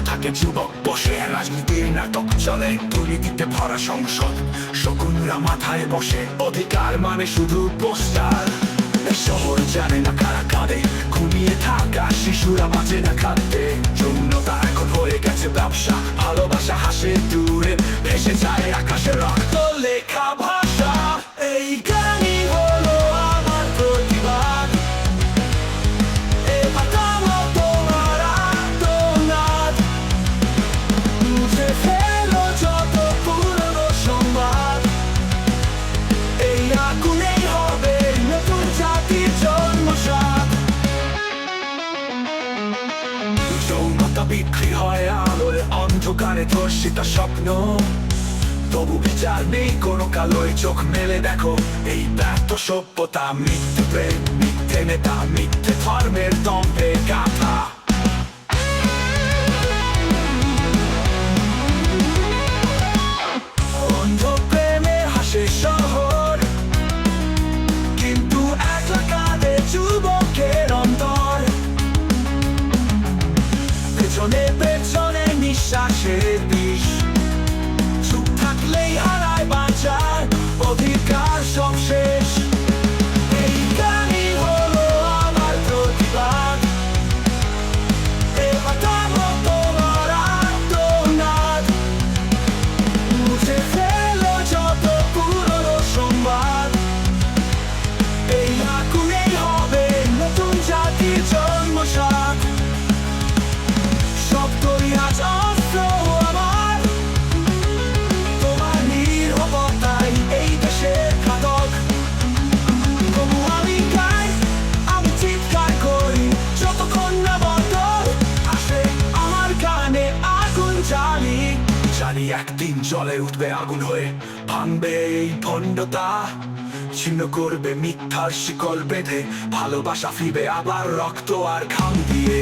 থাকে যুবক বসে, রাজনীতির নাটক চলে, দুর্নীতিতে ভরা সংসদ, শকুনরা মাথায় বসে, অধিকার মানে শুধু পোস্টার। শহর জানে না কারা কাঁদে, ঘুমিয়ে থাকা শিশুরা বাঁচে না খাদ্যে, যৌনতা এখন হয়ে গেছে ব্যবসা, ভালোবাসা হাসে দূরে, ভেসে যায় আকাশে রক্ত লেখা ভাষা। এই গানই হলো আমার প্রতিবাদ, বিক্রি হয় আলোয়, অন্ধকারে ধর্ষিত স্বপ্ন, তবু বিচার নেই কোনো কালোয়। চোখ মেলে দেখো এই ব্যর্থ সভ্যতা, মিথ্যে প্রেম, মিথ্যে নেতা, মিথ্যে ধর্মের দম্ভে গাথা। অন্ধ প্রেমে হাসে শহর, কিন্তু একলা কাঁদে যুবকের অন্তর। পেছনে পেছনে নিঃশ্বাসের বিষ, চুপ থাকলেই হারায় বাঁচার অধিকার, সব শেষ। এই গানই হলো আমার প্রতিবাদ, তোমার আর্তনাদ, মুছে ফেলো যত পুরনো সংবাদ। এই আগুনেই হবে নতুন জাতির জন্মসাদ। জানি একদিন জ্বলে উঠবে আগুন হয়ে, ভাঙবে এই ভণ্ডতা, ছিন্ন করবে মিথ্যার শিকল বেঁধে, ভালোবাসা ফিরবে আবার রক্ত আর ঘাম দিয়ে।